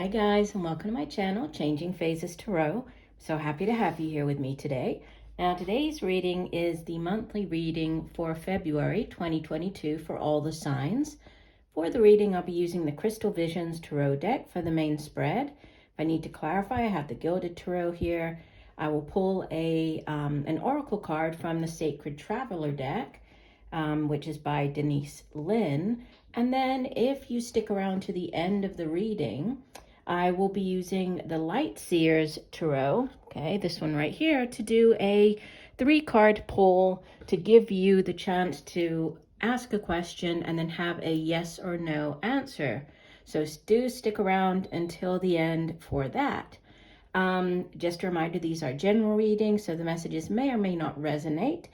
Hi guys, and welcome to my channel, Changing Phases Tarot. So happy to have you here with me today. Now today's reading is the monthly reading for February 2022 for all the signs. For the reading, I'll be using the Crystal Visions Tarot deck for the main spread. If I need to clarify, I have the Gilded Tarot here. I will pull an oracle card from the Sacred Traveler deck, which is by Denise, Linn. And then if you stick around to the end of the reading, I will be using the Light Seers Tarot, okay, this one right here, to do a 3-card pull to give you the chance to ask a question and then have a yes or no answer. So do stick around until the end for that. Just a reminder, these are general readings, so the messages may or may not resonate.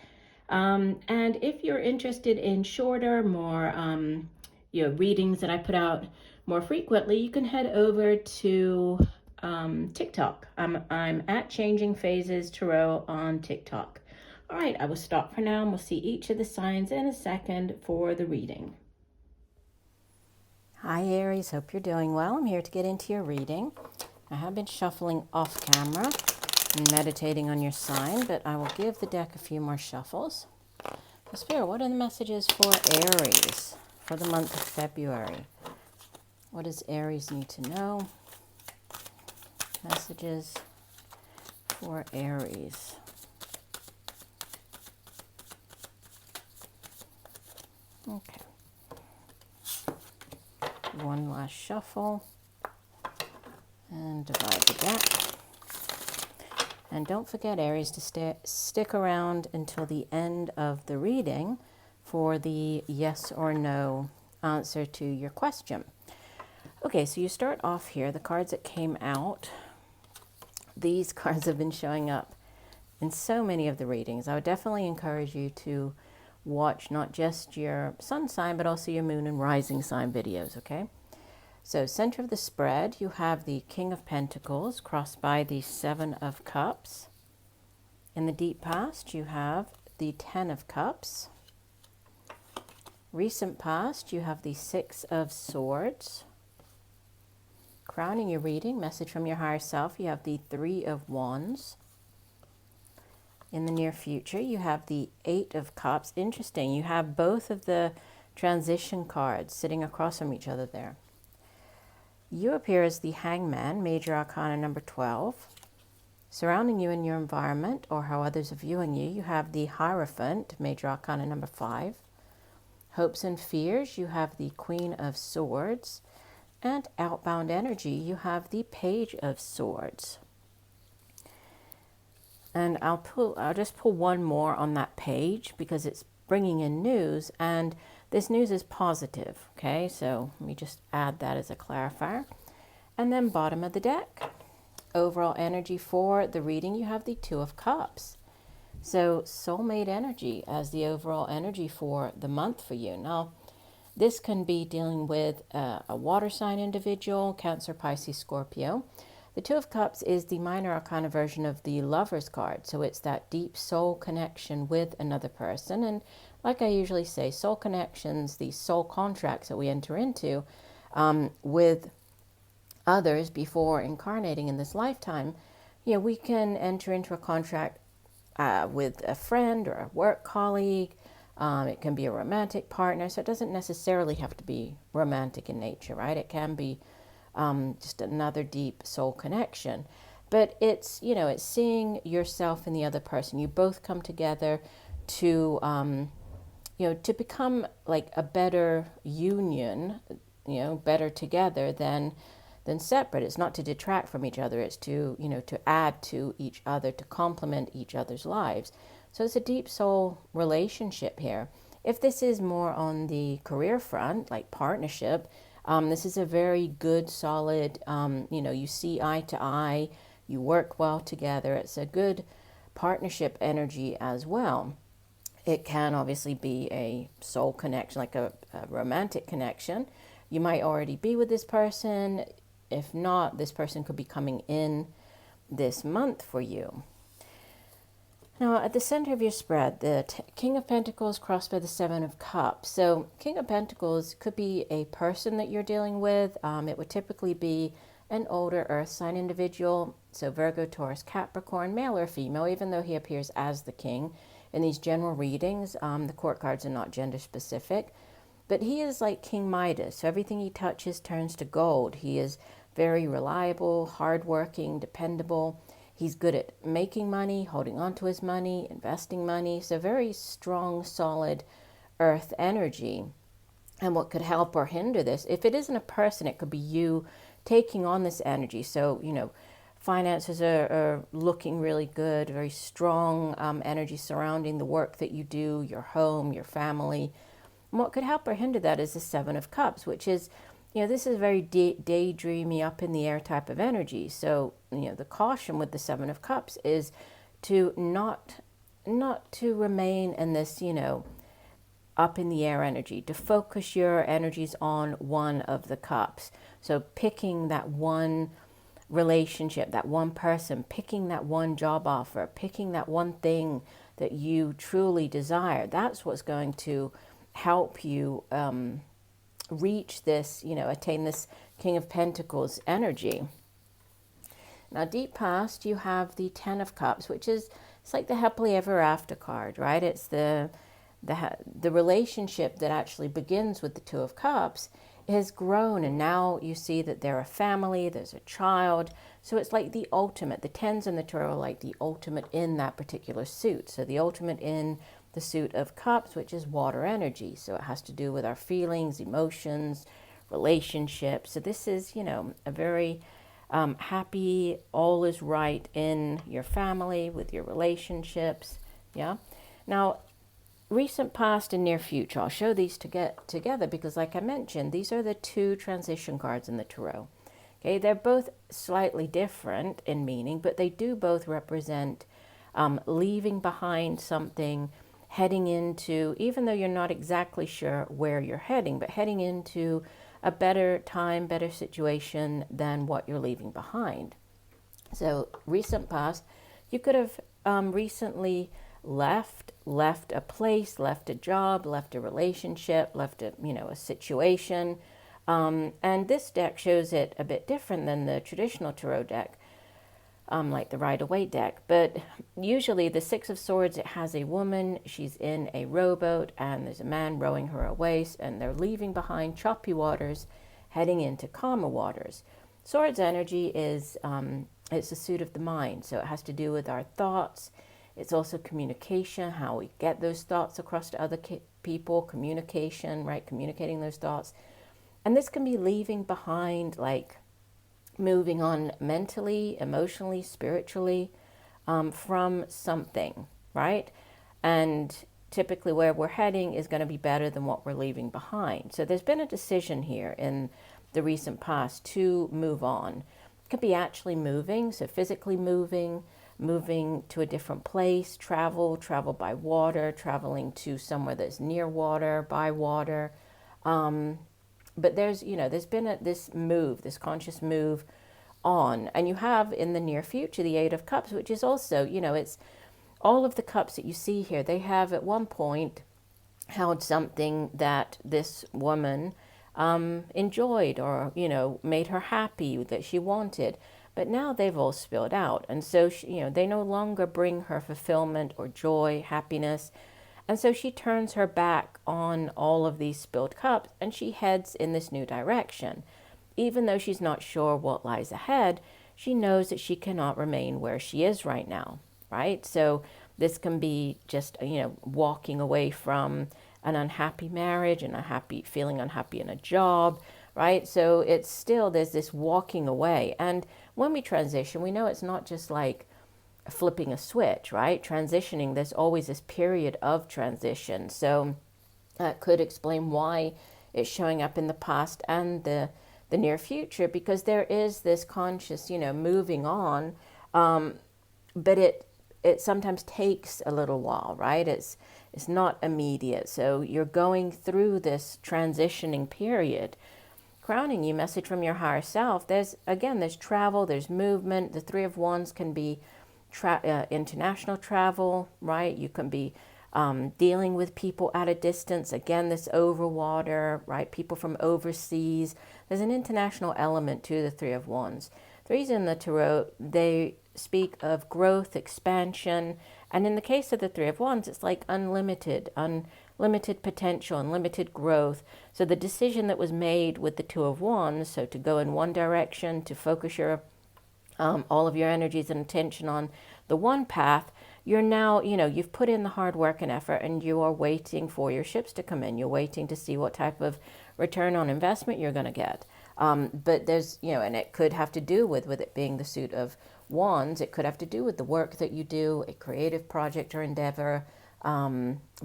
And if you're interested in shorter, more readings that I put out more frequently, you can head over to TikTok. I'm at Changing Phases Tarot on TikTok. All right, I will stop for now and we'll see each of the signs in a second for the reading. Hi Aries, hope you're doing well. I'm here to get into your reading. I have been shuffling off camera and meditating on your sign, but I will give the deck a few more shuffles. So Spirit, what are the messages for Aries for the month of February? What does Aries need to know? Messages for Aries. Okay. One last shuffle. And divide the deck. And don't forget, Aries, to stick around until the end of the reading for the yes or no answer to your question. Okay, so you start off here. The cards that came out, these cards have been showing up in so many of the readings. I would definitely encourage you to watch not just your sun sign, but also your moon and rising sign videos, okay? So center of the spread, you have the King of Pentacles crossed by the 7 of Cups. In the deep past, you have the 10 of Cups. Recent past, you have the 6 of Swords. Crowning your reading, message from your higher self, you have the 3 of Wands. In the near future, you have the 8 of Cups. Interesting, you have both of the transition cards sitting across from each other there. You appear as the Hangman, Major Arcana number 12. Surrounding you in your environment or how others are viewing you, you have the Hierophant, Major Arcana number 5. Hopes and fears, you have the Queen of Swords. And outbound energy, you have the Page of Swords. And I'll just pull one more on that page because it's bringing in news, and this news is positive, okay? So let me just add that as a clarifier. And then bottom of the deck, overall energy for the reading, you have the 2 of Cups. So soulmate energy as the overall energy for the month for you. Now, this can be dealing with a water sign individual, Cancer, Pisces, Scorpio. The 2 of Cups is the minor arcana version of the Lover's card. So it's that deep soul connection with another person. And like I usually say, soul connections, these soul contracts that we enter into with others before incarnating in this lifetime, we can enter into a contract with a friend or a work colleague. It can be a romantic partner. So it doesn't necessarily have to be romantic in nature, right? It can be just another deep soul connection. But it's, it's seeing yourself and the other person. You both come together to, to become like a better union, better together than separate. It's not to detract from each other. It's to, to add to each other, to complement each other's lives. So it's a deep soul relationship here. If this is more on the career front, like partnership, this is a very good, solid, you see eye to eye, you work well together. It's a good partnership energy as well. It can obviously be a soul connection, like a romantic connection. You might already be with this person. If not, this person could be coming in this month for you. Now, at the center of your spread, the King of Pentacles crossed by the 7 of Cups. So King of Pentacles could be a person that you're dealing with. It would typically be an older earth sign individual. So Virgo, Taurus, Capricorn, male or female, even though he appears as the king. In these general readings, the court cards are not gender specific. But he is like King Midas. So everything he touches turns to gold. He is very reliable, hardworking, dependable. He's good at making money, holding on to his money, investing money. So very strong, solid earth energy. And what could help or hinder this, if it isn't a person, it could be you taking on this energy. So, finances are looking really good, very strong energy surrounding the work that you do, your home, your family. And what could help or hinder that is the Seven of Cups, which is, this is very daydreamy, up in the air type of energy. So, the caution with the Seven of Cups is to not to remain in this, up in the air energy, to focus your energies on one of the cups. So picking that one relationship, that one person, picking that one job offer, picking that one thing that you truly desire, that's what's going to help you reach this, attain this King of Pentacles energy. Now, deep past, you have the Ten of Cups, which is, it's like the happily ever after card, right? It's the relationship that actually begins with the Two of Cups has grown, and now you see that they're a family, there's a child. So it's like the ultimate. The tens and the two are like the ultimate in that particular suit. So the ultimate in the suit of cups, which is water energy. So it has to do with our feelings, emotions, relationships. So this is, a very happy, all is right in your family, with your relationships. Yeah. Now, recent past and near future. I'll show these to get together because, like I mentioned, these are the two transition cards in the tarot. Okay, they're both slightly different in meaning, but they do both represent leaving behind something, heading into, even though you're not exactly sure where you're heading, but heading into a better time, better situation than what you're leaving behind. So recent past, you could have recently left a place, left a job, left a relationship, left a situation. And this deck shows it a bit different than the traditional tarot deck, like the Rider-Waite deck. But usually the Six of Swords, it has a woman, she's in a rowboat, and there's a man rowing her away, and they're leaving behind choppy waters, heading into calmer waters. Swords energy is, it's a suit of the mind, so it has to do with our thoughts. It's also communication, how we get those thoughts across to other people, communication, right? Communicating those thoughts. And this can be leaving behind, like moving on mentally, emotionally, spiritually, from something, right? And typically where we're heading is going to be better than what we're leaving behind. So there's been a decision here in the recent past to move on. It could be actually moving, so physically moving to a different place, travel by water, traveling to somewhere that's near water, by water. But there's been this conscious move on. And you have in the near future the Eight of Cups, which is also, it's all of the cups that you see here. They have at one point held something that this woman enjoyed or, made her happy, that she wanted. But now they've all spilled out. And so, they no longer bring her fulfillment or joy, happiness. And so she turns her back on all of these spilled cups and she heads in this new direction. Even though she's not sure what lies ahead, she knows that she cannot remain where she is right now, right? So this can be just, walking away from an unhappy marriage, feeling unhappy in a job, right? So it's still, there's this walking away. And when we transition, we know it's not just like flipping a switch, right? Transitioning, there's always this period of transition. So that could explain why it's showing up in the past and the near future, because there is this conscious, moving on. But it sometimes takes a little while, right? It's not immediate. So you're going through this transitioning period. Crowning you, message from your higher self. There's travel, there's movement. The Three of Wands can be international travel, right? You can be dealing with people at a distance. Again, this over water, right? People from overseas. There's an international element to the Three of Wands. Threes in the Tarot, they speak of growth, expansion, and in the case of the Three of Wands, it's like unlimited potential, unlimited growth. So the decision that was made with the Two of Wands, so to go in one direction, to focus your all of your energies and attention on the one path, you're now, you've put in the hard work and effort, and you are waiting for your ships to come in. You're waiting to see what type of return on investment you're going to get. But there's, and it could have to do with it being the suit of Wands, it could have to do with the work that you do, a creative project or endeavor,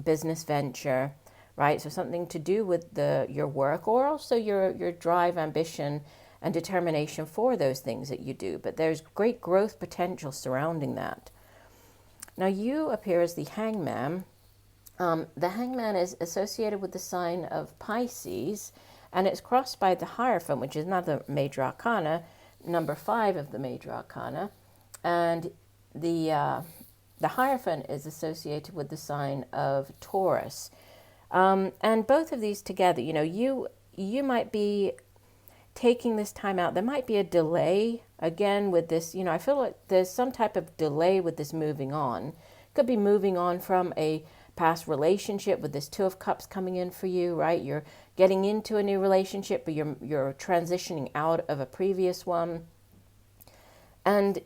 business venture, right? So something to do with your work, or also your drive, ambition, and determination for those things that you do. But there's great growth potential surrounding that. Now you appear as the Hangman. The Hangman is associated with the sign of Pisces, and it's crossed by the Hierophant, which is another major arcana, number 5 of the major arcana. And the Hierophant is associated with the sign of Taurus. And both of these together, you might be taking this time out. There might be a delay again with this, I feel like there's some type of delay with this moving on. Could be moving on from a past relationship with this Two of Cups coming in for you, right? You're getting into a new relationship, but you're transitioning out of a previous one. And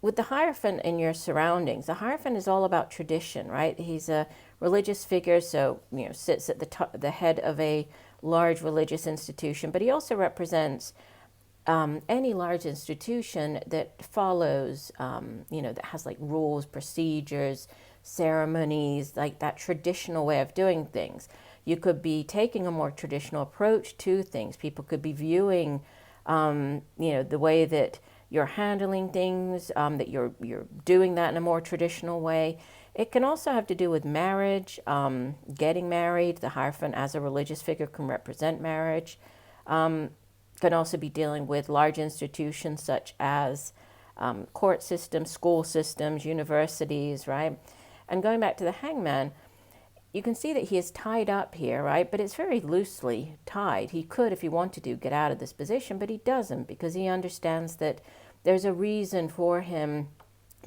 with the Hierophant in your surroundings, the Hierophant is all about tradition, right? He's a religious figure, so sits at the head of a large religious institution, but he also represents any large institution that follows, that has like rules, procedures, ceremonies, like that traditional way of doing things. You could be taking a more traditional approach to things. People could be viewing, the way that you're handling things, that you're doing that in a more traditional way. It can also have to do with marriage, getting married. The Hierophant as a religious figure can represent marriage. Can also be dealing with large institutions such as court systems, school systems, universities, right? And going back to the Hangman, you can see that he is tied up here, right? But it's very loosely tied. He could, if he wanted to, get out of this position, but he doesn't, because he understands that there's a reason for him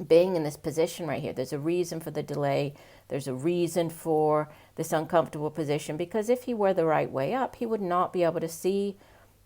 being in this position right here. There's a reason for the delay. There's a reason for this uncomfortable position, because if he were the right way up, he would not be able to see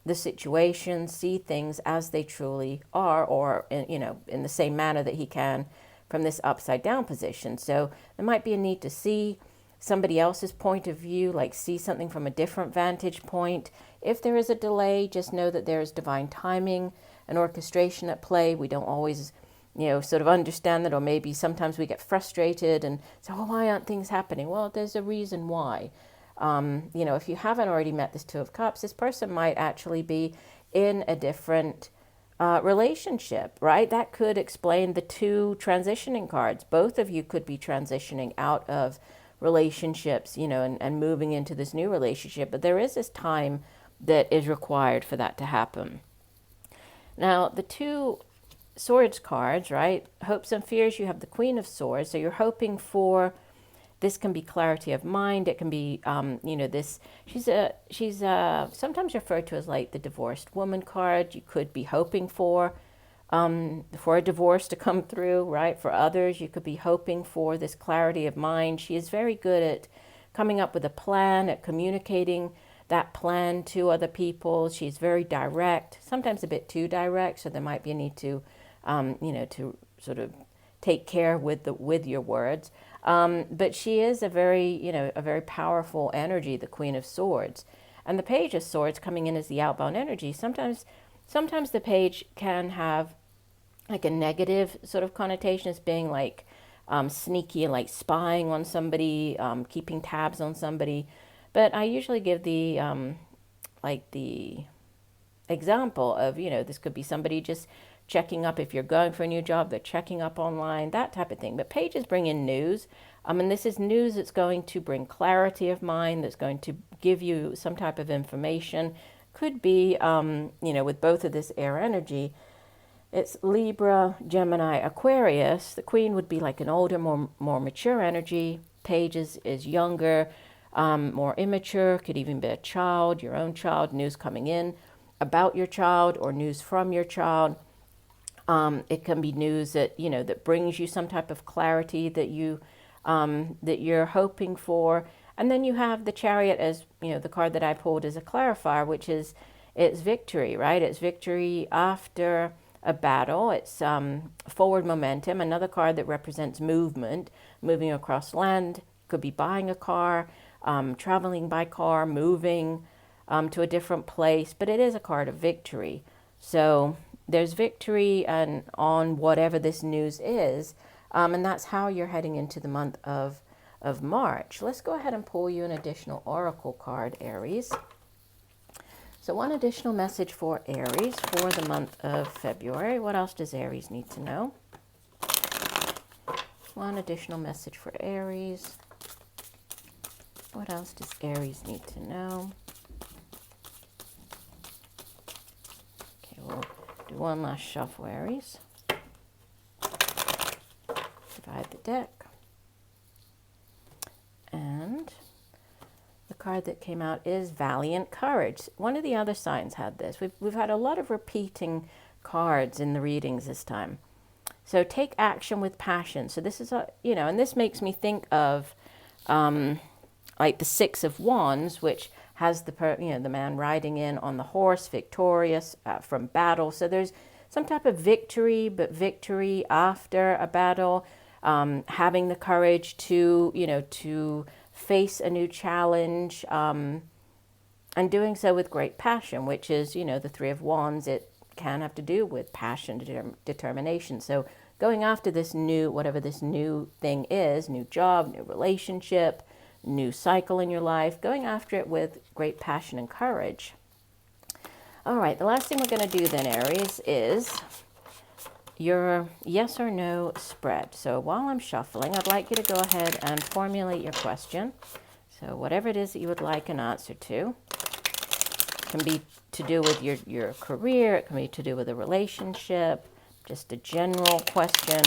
the situation, see things as they truly are, or in the same manner that he can from this upside down position. So there might be a need to see somebody else's point of view, like see something from a different vantage point. If there is a delay, just know that there is divine timing and orchestration at play. We don't always sort of understand that, or maybe sometimes we get frustrated and say, well, why aren't things happening? Well, there's a reason why. If you haven't already met this Two of Cups, this person might actually be in a different relationship, right? That could explain the two transitioning cards. Both of you could be transitioning out of relationships, and moving into this new relationship. But there is this time that is required for that to happen. Now, the Two Swords cards, right? Hopes and fears, you have the Queen of Swords. So you're hoping for, this can be clarity of mind. It can be, this, she's sometimes referred to as like the divorced woman card. You could be hoping for a divorce to come through, right? For others, you could be hoping for this clarity of mind. She is very good at coming up with a plan, at communicating that plan to other people. She's very direct, sometimes a bit too direct. So there might be a need to, to sort of take care with your words. But she is a very powerful energy, the Queen of Swords. And the Page of Swords coming in as the outbound energy. Sometimes the Page can have like a negative sort of connotation as being like sneaky and like spying on somebody, keeping tabs on somebody. But I usually give the the example of, this could be somebody just checking up. If you're going for a new job, they're checking up online, that type of thing. But pages bring in news. And this is news that's going to bring clarity of mind, that's going to give you some type of information. Could be, with both of this air energy, it's Libra, Gemini, Aquarius. The Queen would be like an older, more mature energy. page is younger, more immature, could even be a child, your own child, news coming in about your child or news from your child. It can be news that, you know, that brings you some type of clarity that you're hoping for. And then you have the Chariot as, you know, the card that I pulled as a clarifier, which is it's victory, right? It's victory after a battle. It's forward momentum, another card that represents movement, moving across land. Could be buying a car, traveling by car, moving to a different place, but it is a card of victory. So there's victory on whatever this news is, and that's how you're heading into the month of March. Let's go ahead and pull you an additional oracle card, Aries. So one additional message for Aries for the month of February. What else does Aries need to know? One additional message for Aries. What else does Aries need to know? Okay, we'll do one last shuffle, Aries. Divide the deck. And the card that came out is Valiant Courage. One of the other signs had this. We've had a lot of repeating cards in the readings this time. So take action with passion. So this is you know, and this makes me think of like the Six of Wands, which has the man riding in on the horse, victorious from battle. So there's some type of victory, but victory after a battle, having the courage to, you know, to face a new challenge, and doing so with great passion, which is, you know, the Three of Wands. It can have to do with passion, determination. So going after this new, whatever this new thing is, new job, new relationship, new cycle in your life, going after it with great passion and courage. All right, the last thing we're going to do then, Aries, is your yes or no spread. So while I'm shuffling, I'd like you to go ahead and formulate your question. So whatever it is that you would like an answer to. It can be to do with your career, it can be to do with a relationship, just a general question.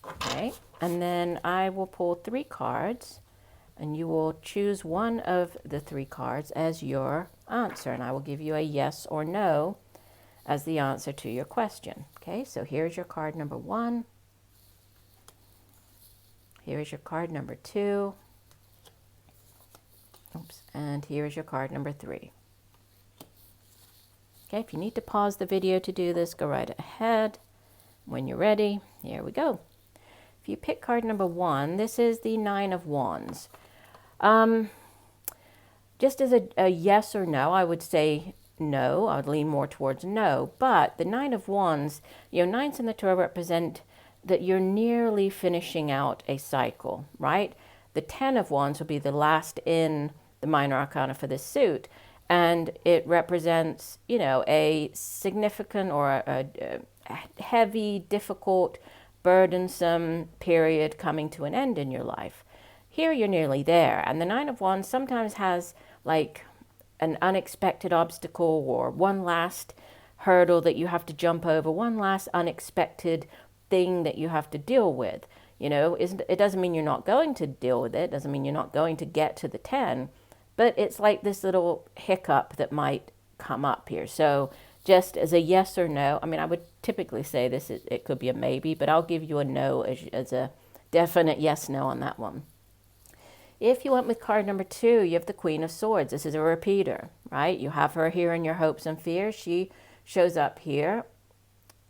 Okay, and then I will pull 3 cards, and you will choose one of the 3 cards as your answer, and I will give you a yes or no as the answer to your question. Okay, so here's your card number 1. Here's your card number 2. Oops, and here's your card number 3. Okay, if you need to pause the video to do this, go right ahead. When you're ready, here we go. If you pick card number 1, this is the Nine of Wands. Just as a yes or no, I would say no. I would lean more towards no. But the Nine of Wands, you know, nines in the tarot represent that you're nearly finishing out a cycle, right? The 10 of Wands will be the last in the minor arcana for this suit. And it represents, you know, a significant or a heavy, difficult, burdensome period coming to an end in your life. Here you're nearly there. And the Nine of Wands sometimes has like an unexpected obstacle or one last hurdle that you have to jump over, one last unexpected thing that you have to deal with. You know, it doesn't mean you're not going to deal with it. Doesn't mean you're not going to get to the 10. But it's like this little hiccup that might come up here. So just as a yes or no, I mean, I would typically say this, it could be a maybe, but I'll give you a no as a definite yes, no on that one. If you went with card number 2, you have the Queen of Swords. This is a repeater, right? You have her here in your hopes and fears. She shows up here,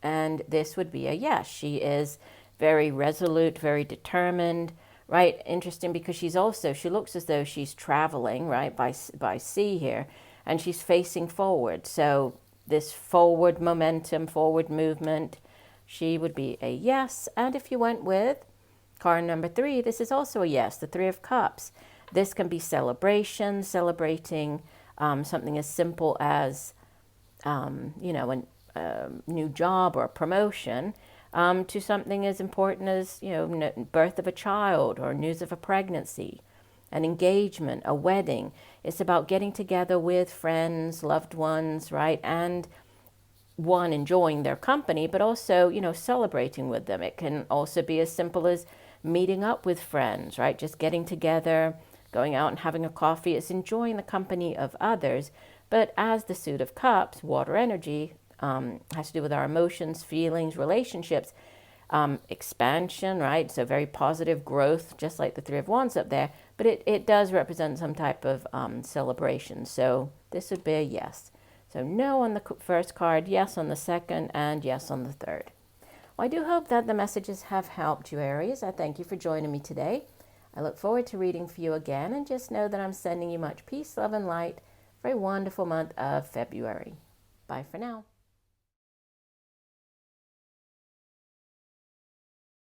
and this would be a yes. She is very resolute, very determined, right? Interesting because she looks as though she's traveling, right, by sea here, and she's facing forward. So this forward momentum, forward movement, she would be a yes. And if you went with card number 3, this is also a yes, the Three of Cups. This can be celebration, celebrating something as simple as, you know, a new job or a promotion, to something as important as, you know, birth of a child or news of a pregnancy, an engagement, a wedding. It's about getting together with friends, loved ones, right? And one, enjoying their company, but also, you know, celebrating with them. It can also be as simple as meeting up with friends, right? Just getting together, going out and having a coffee. It's enjoying the company of others. But as the Suit of Cups, water energy, has to do with our emotions, feelings, relationships, expansion, right? So very positive growth, just like the Three of Wands up there. But it does represent some type of celebration. So this would be a yes. So no on the first card, yes on the second, and yes on the third. Well, I do hope that the messages have helped you, Aries. I thank you for joining me today. I look forward to reading for you again, and just know that I'm sending you much peace, love, and light for a wonderful month of February. Bye for now.